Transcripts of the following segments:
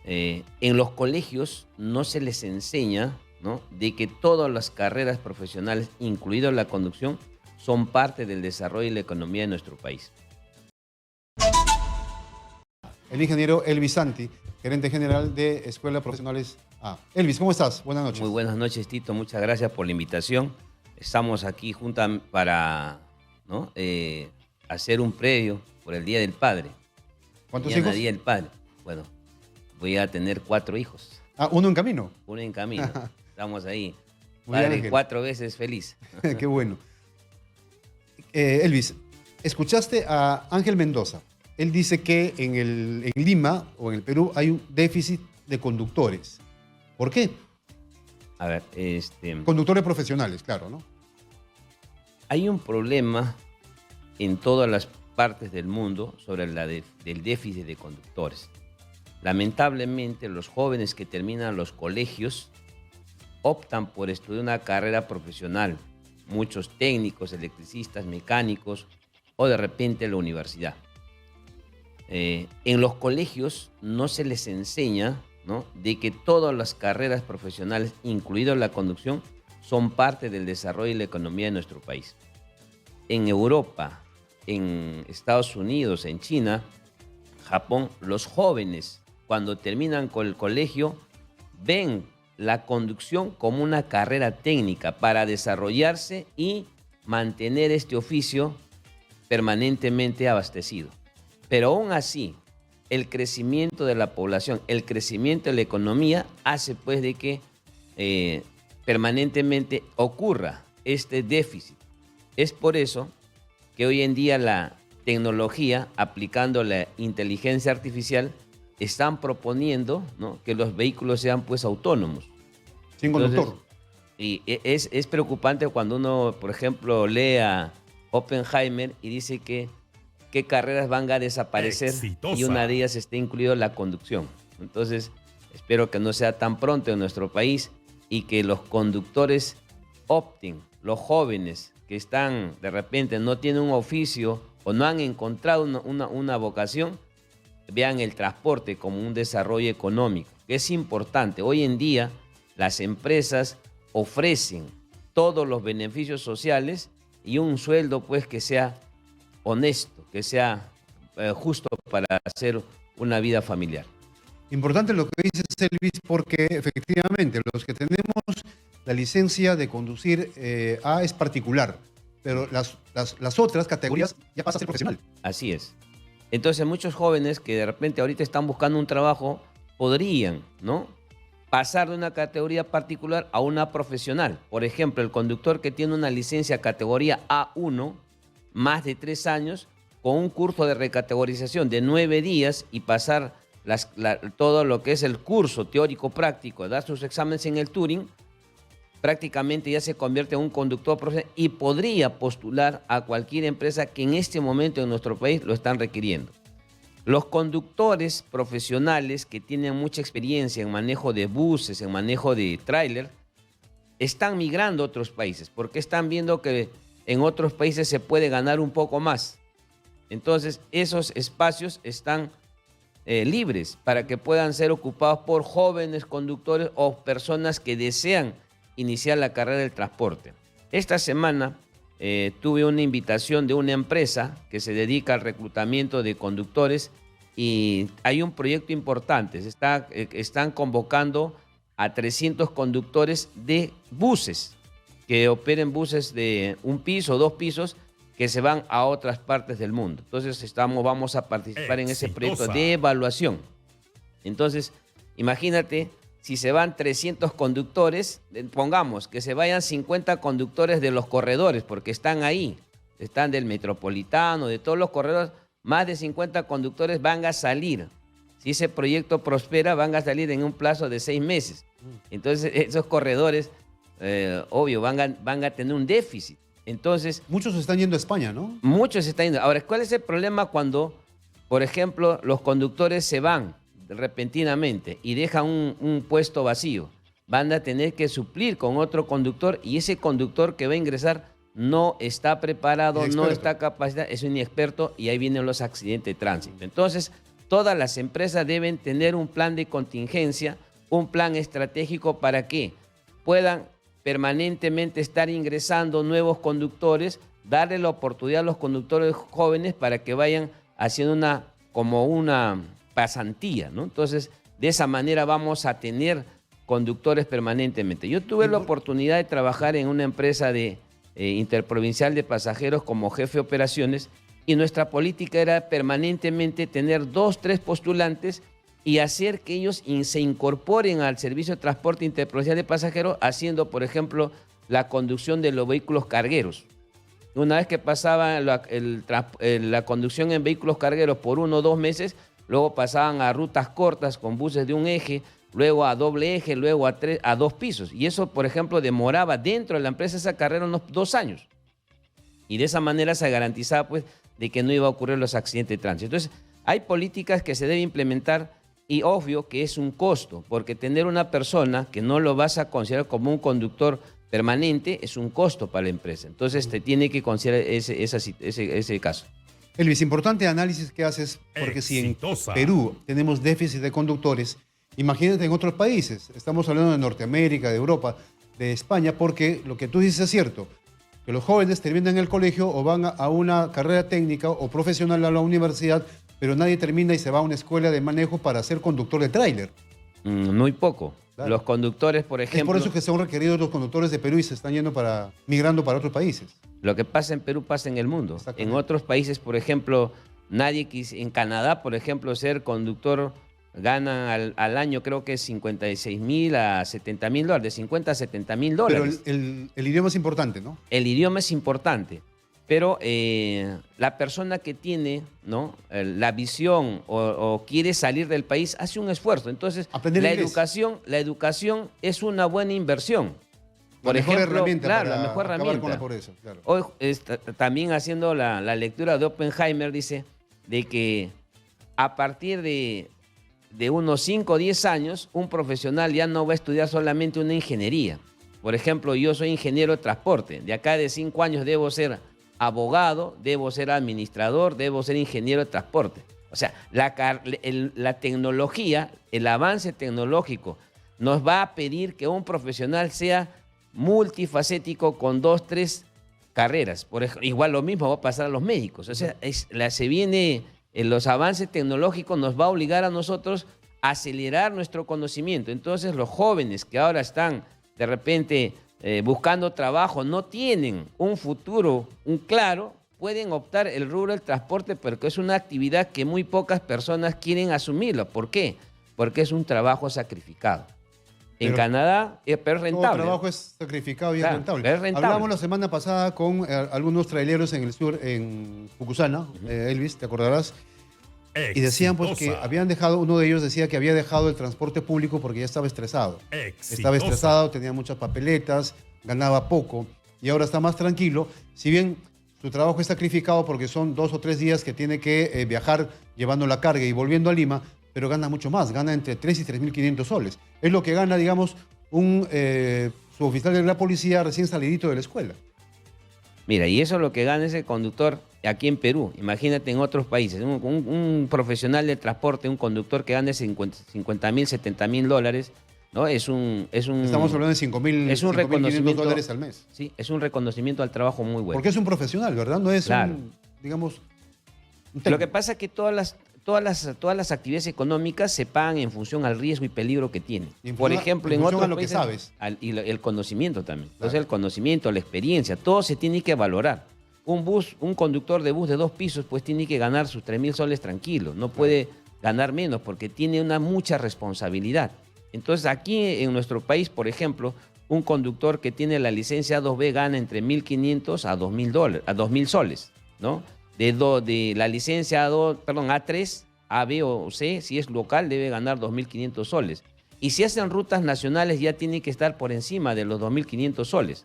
En los colegios no se les enseña, ¿no?, de que todas las carreras profesionales, incluida la conducción, son parte del desarrollo y la economía de nuestro país. El ingeniero Elvis Santi, gerente general de Escuelas Profesionales A. Elvis, ¿cómo estás? Buenas noches. Muy buenas noches, Tito. Muchas gracias por la invitación. Estamos aquí juntos para, ¿no?, hacer un previo por el Día del Padre. ¿Cuántos Mañana hijos? Día del Padre. Bueno, voy a tener 4 hijos. Ah, uno en camino. Uno en camino. Estamos ahí. Muy bien, Padre Ángel. 4 veces feliz. Qué bueno. Elvis, escuchaste a Ángel Mendoza. Él dice que en Lima o en el Perú hay un déficit de conductores. ¿Por qué? A ver, Conductores profesionales, claro, ¿no? hay un problema en todas las partes del mundo sobre del déficit de conductores. Lamentablemente, los jóvenes que terminan los colegios optan por estudiar una carrera profesional, muchos técnicos, electricistas, mecánicos o de repente la universidad. En los colegios no se les enseña, ¿no?, de que todas las carreras profesionales, incluida la conducción, son parte del desarrollo y la economía de nuestro país. En Europa, en Estados Unidos, en China, Japón, los jóvenes, cuando terminan con el colegio, ven la conducción como una carrera técnica para desarrollarse y mantener este oficio permanentemente abastecido. Pero aún así, el crecimiento de la población, el crecimiento de la economía hace pues de que permanentemente ocurra este déficit. Es por eso que hoy en día la tecnología, aplicando la inteligencia artificial, están proponiendo, ¿no?, que los vehículos sean pues autónomos. Sin conductor. Y es preocupante cuando uno, por ejemplo, lee a Oppenheimer y dice que qué carreras van a desaparecer. Exitosa. Y una de ellas está incluida la conducción. Entonces, espero que no sea tan pronto en nuestro país y que los conductores opten, los jóvenes que están, de repente, no tienen un oficio o no han encontrado una vocación, vean el transporte como un desarrollo económico, que es importante. Hoy en día, las empresas ofrecen todos los beneficios sociales y un sueldo pues que sea honesto, que sea justo para hacer una vida familiar. Importante lo que dices, Elvis, porque efectivamente los que tenemos la licencia de conducir A es particular, pero las otras categorías ya pasa a ser profesional. Así es. Entonces muchos jóvenes que de repente ahorita están buscando un trabajo podrían, ¿no?, pasar de una categoría particular a una profesional. Por ejemplo, el conductor que tiene una licencia categoría A1, más de 3 años, con un curso de recategorización de 9 días y pasar todo lo que es el curso teórico-práctico, dar sus exámenes en el Turing, prácticamente ya se convierte en un conductor profesional y podría postular a cualquier empresa que en este momento en nuestro país lo están requiriendo. Los conductores profesionales que tienen mucha experiencia en manejo de buses, en manejo de tráiler, están migrando a otros países porque están viendo que en otros países se puede ganar un poco más. Entonces, esos espacios están libres para que puedan ser ocupados por jóvenes conductores o personas que desean iniciar la carrera del transporte. Esta semana tuve una invitación de una empresa que se dedica al reclutamiento de conductores y hay un proyecto importante. Están convocando a 300 conductores de buses que operen buses de 1 piso o 2 pisos que se van a otras partes del mundo. Entonces vamos a participar en ese proyecto de evaluación. Entonces, imagínate, si se van 300 conductores, pongamos que se vayan 50 conductores de los corredores, porque están ahí, están del Metropolitano, de todos los corredores, más de 50 conductores van a salir. Si ese proyecto prospera, van a salir en un plazo de 6 meses. Entonces, esos corredores, obvio, van a tener un déficit. Entonces, muchos están yendo a España, ¿no? Muchos están yendo. Ahora, ¿cuál es el problema cuando, por ejemplo, los conductores se van repentinamente y dejan un puesto vacío? Van a tener que suplir con otro conductor y ese conductor que va a ingresar no está preparado, no está capacitado, es un inexperto y ahí vienen los accidentes de tránsito. Entonces, todas las empresas deben tener un plan de contingencia, un plan estratégico para que puedan permanentemente estar ingresando nuevos conductores, darle la oportunidad a los conductores jóvenes para que vayan haciendo como una pasantía, ¿no? Entonces, de esa manera vamos a tener conductores permanentemente. Yo tuve la oportunidad de trabajar en una empresa de interprovincial de pasajeros como jefe de operaciones y nuestra política era permanentemente tener 2, 3 postulantes y hacer que ellos se incorporen al servicio de transporte interprovincial de pasajeros haciendo, por ejemplo, la conducción de los vehículos cargueros. Una vez que pasaba la conducción en vehículos cargueros por 1 o 2 meses, luego pasaban a rutas cortas con buses de un eje, luego a doble eje, luego a 2 pisos. Y eso, por ejemplo, demoraba dentro de la empresa esa carrera unos 2 años. Y de esa manera se garantizaba, pues, de que no iba a ocurrir los accidentes de tránsito. Entonces, hay políticas que se deben implementar y obvio que es un costo, porque tener una persona que no lo vas a considerar como un conductor permanente es un costo para la empresa. Entonces, te tiene que considerar ese caso. Elvis, importante análisis que haces, porque si en Perú tenemos déficit de conductores, imagínate en otros países. Estamos hablando de Norteamérica, de Europa, de España, porque lo que tú dices es cierto, que los jóvenes terminan el colegio o van a una carrera técnica o profesional a la universidad, pero nadie termina y se va a una escuela de manejo para ser conductor de tráiler. Muy poco. Claro. Los conductores, por ejemplo... Es por eso que son requeridos los conductores de Perú y se están migrando para otros países. Lo que pasa en Perú pasa en el mundo. En otros países, por ejemplo, en Canadá, por ejemplo, ser conductor gana al año creo que es 56.000 a 70.000 dólares, de 50 a 70.000 dólares. Pero el idioma es importante, ¿no? El idioma es importante, pero la persona que tiene, ¿no?, la visión o quiere salir del país hace un esfuerzo. Entonces, la educación es una buena inversión. Por ejemplo, claro, la mejor herramienta. Con la pobreza, claro. Hoy también haciendo la lectura de Oppenheimer dice de que a partir de unos 5 o 10 años, un profesional ya no va a estudiar solamente una ingeniería. Por ejemplo, yo soy ingeniero de transporte. De acá de 5 años debo ser abogado, debo ser administrador, debo ser ingeniero de transporte. O sea, la tecnología, el avance tecnológico nos va a pedir que un profesional sea multifacético con 2, 3 carreras. Igual lo mismo va a pasar a los médicos. O sea, los avances tecnológicos nos va a obligar a nosotros a acelerar nuestro conocimiento. Entonces, los jóvenes que ahora están de repente buscando trabajo, no tienen un futuro claro, pueden optar el rubro del transporte, porque es una actividad que muy pocas personas quieren asumirlo. ¿Por qué? Porque es un trabajo sacrificado. En Canadá, pero es rentable. Todo trabajo es sacrificado y es rentable. Hablamos la semana pasada con algunos traileros en el sur, en Pucusana, Elvis, ¿te acordarás? Y decían pues que habían dejado, uno de ellos decía que había dejado el transporte público porque ya estaba estresado. Estaba estresado, tenía muchas papeletas, ganaba poco y ahora está más tranquilo. Si bien su trabajo es sacrificado porque son 2 o 3 días que tiene que viajar llevando la carga y volviendo a Lima, pero gana mucho más, gana entre 3 y 3.500 soles. Es lo que gana, digamos, un suboficial de la policía recién salidito de la escuela. Mira, y eso es lo que gana ese conductor aquí en Perú. Imagínate en otros países. Un profesional de transporte, un conductor que gane 50.000, 70.000 dólares, ¿no? Estamos hablando de 5.500 dólares al mes. Sí, es un reconocimiento al trabajo muy bueno. Porque es un profesional, ¿verdad? No es digamos... Lo que pasa es que todas las actividades económicas se pagan en función al riesgo y peligro que tienen. Por ejemplo, en otros países, sabes. Y el conocimiento también. Claro. Entonces, el conocimiento, la experiencia, todo se tiene que valorar. Un conductor de bus de 2 pisos, pues tiene que ganar sus 3.000 soles tranquilos. No puede ganar menos porque tiene mucha responsabilidad. Entonces, aquí en nuestro país, por ejemplo, un conductor que tiene la licencia A2B gana entre 1.500 a 2.000 soles, ¿no? De la licencia A3, A, B o C, si es local, debe ganar 2.500 soles. Y si hacen rutas nacionales, ya tiene que estar por encima de los 2.500 soles.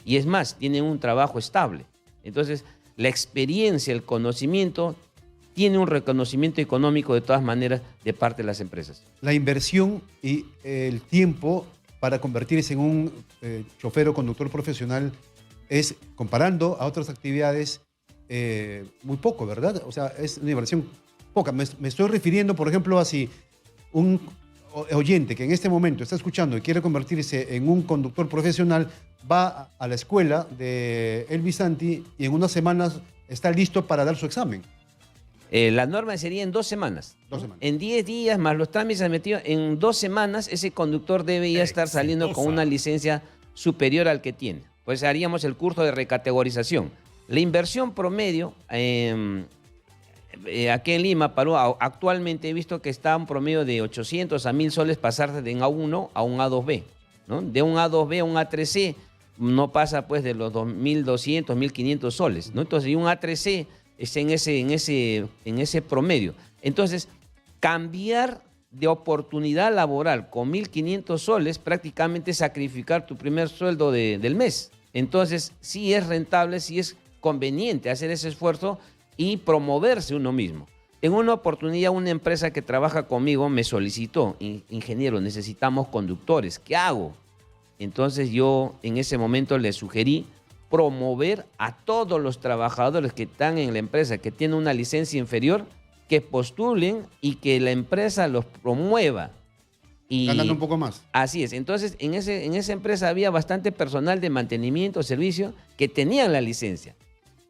Y es más, tienen un trabajo estable. Entonces, la experiencia, el conocimiento, tiene un reconocimiento económico de todas maneras de parte de las empresas. La inversión y el tiempo para convertirse en un chofer o conductor profesional es, comparando a otras actividades, muy poco, ¿verdad? O sea, es una inversión poca. Me estoy refiriendo, por ejemplo, a si un oyente que en este momento está escuchando y quiere convertirse en un conductor profesional, va a la escuela de El Bisanti y en unas semanas está listo para dar su examen. La norma sería en 2 semanas. 2 semanas. En 10 días más los trámites admitidos, en 2 semanas ese conductor debe ya estar saliendo con una licencia superior al que tiene. Pues haríamos el curso de recategorización. La inversión promedio aquí en Lima, Perú, actualmente he visto que está un promedio de 800 a 1000 soles pasarse de un A1 a un A2B, ¿no? De un A2B a un A3C no pasa pues de los 2.200, 1.500 soles, ¿no? Entonces, y un A3C es en ese promedio. Entonces, cambiar de oportunidad laboral con 1.500 soles, prácticamente es sacrificar tu primer sueldo del mes. Entonces, sí es rentable, sí es conveniente hacer ese esfuerzo y promoverse uno mismo. En una oportunidad, una empresa que trabaja conmigo me solicitó: ingeniero, necesitamos conductores, ¿qué hago? Entonces yo en ese momento le sugerí promover a todos los trabajadores que están en la empresa, que tienen una licencia inferior, que postulen y que la empresa los promueva. Y ganando un poco más. Así es. Entonces, en esa empresa había bastante personal de mantenimiento, servicio, que tenían la licencia.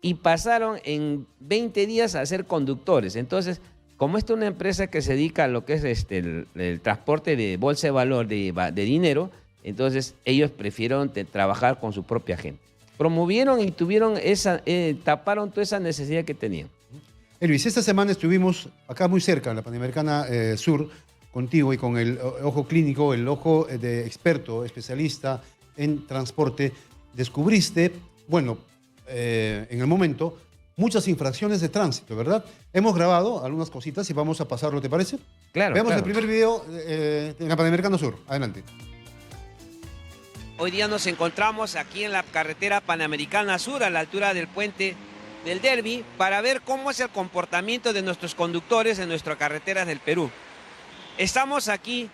Y pasaron en 20 días a ser conductores. Entonces, como esta es una empresa que se dedica a lo que es el transporte de bolsa de valor de dinero, entonces ellos prefirieron trabajar con su propia gente. Promovieron y taparon toda esa necesidad que tenían. Elvis, esta semana estuvimos acá muy cerca, en la Panamericana Sur, contigo y con el ojo clínico, el ojo de experto, especialista en transporte. Descubriste, bueno, en el momento, muchas infracciones de tránsito, ¿verdad? Hemos grabado algunas cositas y vamos a pasarlo, ¿te parece? Claro. Veamos claro. el primer video en la Panamericana Sur. Adelante. Hoy día nos encontramos aquí en la carretera Panamericana Sur, a la altura del puente del Derby, para ver cómo es el comportamiento de nuestros conductores en nuestras carreteras del Perú. Estamos aquí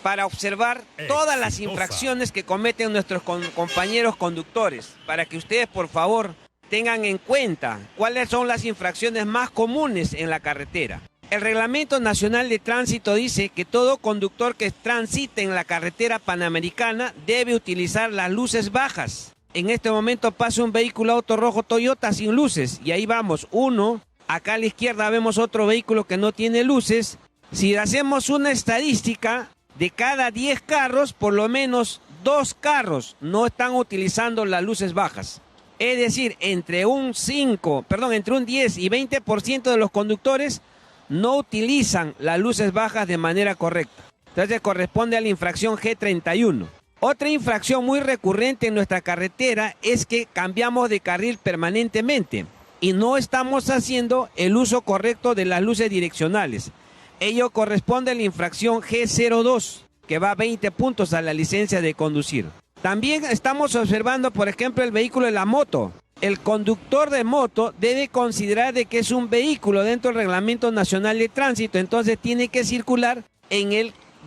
para observar todas las infracciones que cometen nuestros compañeros conductores, para que ustedes, por favor, tengan en cuenta cuáles son las infracciones más comunes en la carretera. El Reglamento Nacional de Tránsito dice que todo conductor que transite en la carretera panamericana debe utilizar las luces bajas. En este momento pasa un vehículo auto rojo Toyota sin luces y ahí vamos, uno. Acá a la izquierda vemos otro vehículo que no tiene luces. Si hacemos una estadística, de cada 10 carros, por lo menos 2 carros no están utilizando las luces bajas. Es decir, entre un 10 y 20% de los conductores no utilizan las luces bajas de manera correcta. Entonces corresponde a la infracción G31. Otra infracción muy recurrente en nuestra carretera es que cambiamos de carril permanentemente y no estamos haciendo el uso correcto de las luces direccionales. Ello corresponde a la infracción G02, que va a 20 puntos a la licencia de conducir. También estamos observando, por ejemplo, el vehículo de la moto. El conductor de moto debe considerar de que es un vehículo dentro del Reglamento Nacional de Tránsito, entonces tiene que circular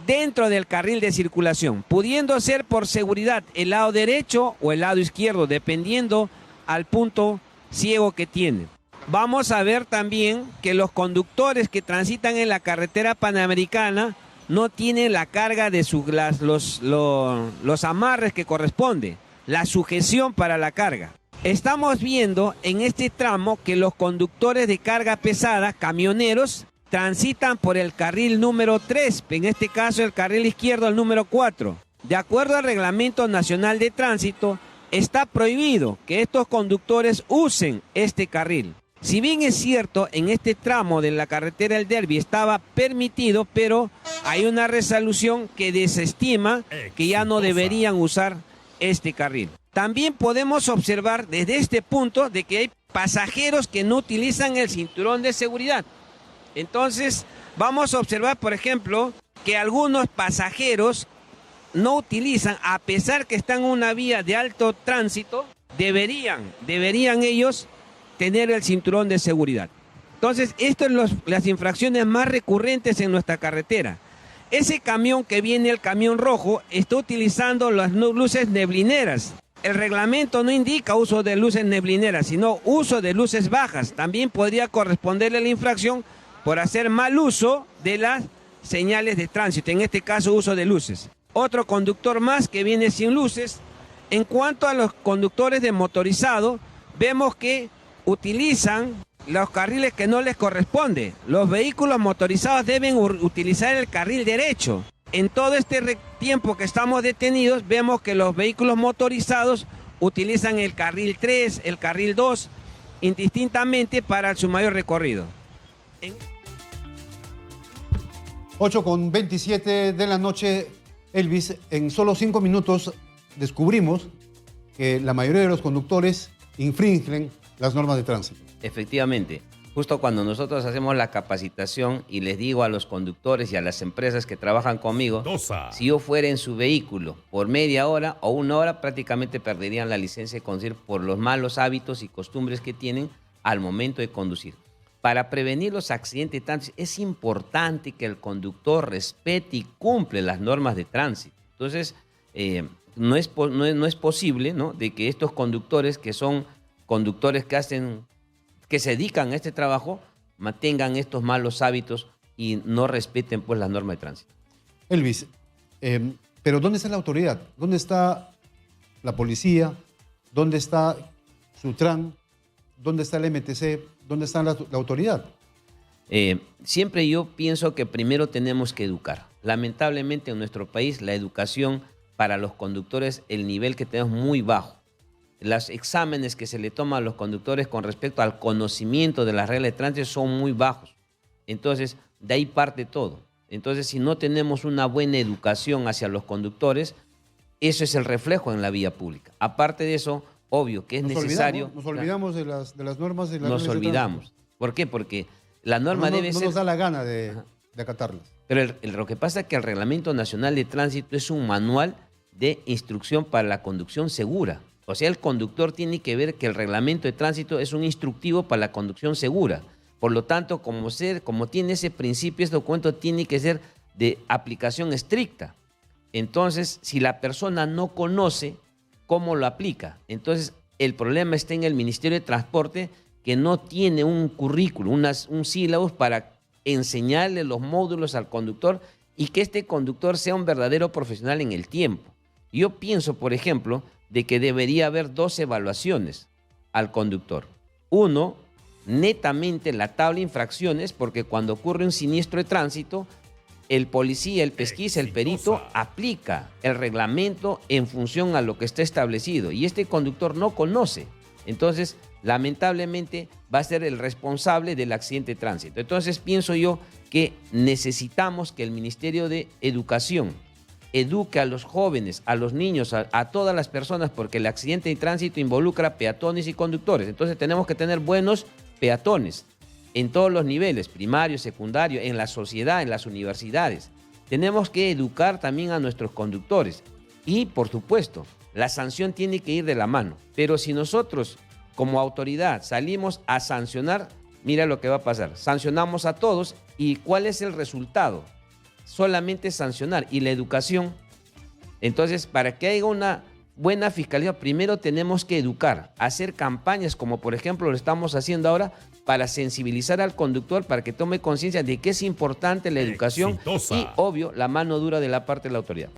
dentro del carril de circulación, pudiendo ser por seguridad el lado derecho o el lado izquierdo, dependiendo al punto ciego que tiene. Vamos a ver también que los conductores que transitan en la carretera panamericana no tienen la carga de los amarres que corresponde, la sujeción para la carga. Estamos viendo en este tramo que los conductores de carga pesada, camioneros, transitan por el carril número 3, en este caso el carril izquierdo, el número 4. De acuerdo al Reglamento Nacional de Tránsito, está prohibido que estos conductores usen este carril. Si bien es cierto, en este tramo de la carretera del Derby estaba permitido, pero hay una resolución que desestima que ya no deberían usar este carril. También podemos observar desde este punto de que hay pasajeros que no utilizan el cinturón de seguridad. Entonces, vamos a observar, por ejemplo, que algunos pasajeros no utilizan, a pesar que están en una vía de alto tránsito, deberían ellos tener el cinturón de seguridad. Entonces, estas son las infracciones más recurrentes en nuestra carretera. Ese camión que viene, el camión rojo, está utilizando las luces neblineras. El reglamento no indica uso de luces neblineras, sino uso de luces bajas. También podría corresponderle la infracción por hacer mal uso de las señales de tránsito, en este caso uso de luces. Otro conductor más que viene sin luces. En cuanto a los conductores de motorizado, vemos que utilizan los carriles que no les corresponde. Los vehículos motorizados deben utilizar el carril derecho. En todo este tiempo que estamos detenidos, vemos que los vehículos motorizados utilizan el carril 3, el carril 2, indistintamente para su mayor recorrido. 8:27 de la noche, Elvis, en solo 5 minutos descubrimos que la mayoría de los conductores infringen las normas de tránsito. Efectivamente, justo cuando nosotros hacemos la capacitación y les digo a los conductores y a las empresas que trabajan conmigo, si yo fuera en su vehículo por media hora o una hora, prácticamente perderían la licencia de conducir por los malos hábitos y costumbres que tienen al momento de conducir. Para prevenir los accidentes de tránsito es importante que el conductor respete y cumple las normas de tránsito. Entonces, no es posible, ¿no?, de que estos conductores, que son conductores que se dedican a este trabajo, mantengan estos malos hábitos y no respeten, pues, las normas de tránsito. Elvis, pero ¿dónde está la autoridad? ¿Dónde está la policía? ¿Dónde está Sutran? ¿Dónde está el MTC? ¿Dónde está la autoridad? Siempre yo pienso que primero tenemos que educar. Lamentablemente en nuestro país la educación para los conductores, el nivel que tenemos es muy bajo. Los exámenes que se le toman a los conductores con respecto al conocimiento de las reglas de tránsito son muy bajos. Entonces, de ahí parte todo. Entonces, si no tenemos una buena educación hacia los conductores, eso es el reflejo en la vía pública. Aparte de eso, obvio que es necesario... Nos olvidamos de las normas. Nos olvidamos. ¿Por qué? Porque la norma debe ser... No nos da la gana de acatarlas. Pero lo que pasa es que el Reglamento Nacional de Tránsito es un manual de instrucción para la conducción segura. O sea, el conductor tiene que ver que el reglamento de tránsito es un instructivo para la conducción segura. Por lo tanto, como tiene ese principio, este documento tiene que ser de aplicación estricta. Entonces, si la persona no conoce cómo lo aplica, entonces el problema está en el Ministerio de Transporte, que no tiene un currículo, un sílabus para enseñarle los módulos al conductor y que este conductor sea un verdadero profesional en el tiempo. Yo pienso, por ejemplo, de que debería haber 2 evaluaciones al conductor. Uno, netamente la tabla de infracciones, porque cuando ocurre un siniestro de tránsito, el policía, el pesquisa, el perito aplica el reglamento en función a lo que está establecido y este conductor no conoce. Entonces, lamentablemente, va a ser el responsable del accidente de tránsito. Entonces, pienso yo que necesitamos que el Ministerio de Educación eduque a los jóvenes, a los niños, a todas las personas, porque el accidente de tránsito involucra peatones y conductores. Entonces tenemos que tener buenos peatones en todos los niveles, primario, secundario, en la sociedad, en las universidades. Tenemos que educar también a nuestros conductores y, por supuesto, la sanción tiene que ir de la mano. Pero si nosotros, como autoridad, salimos a sancionar, mira lo que va a pasar. Sancionamos a todos y ¿cuál es el resultado? Solamente sancionar. Y la educación. Entonces, para que haya una buena fiscalía, primero tenemos que educar, hacer campañas como por ejemplo lo estamos haciendo ahora para sensibilizar al conductor para que tome conciencia de que es importante la educación y, obvio, la mano dura de la parte de la autoridad.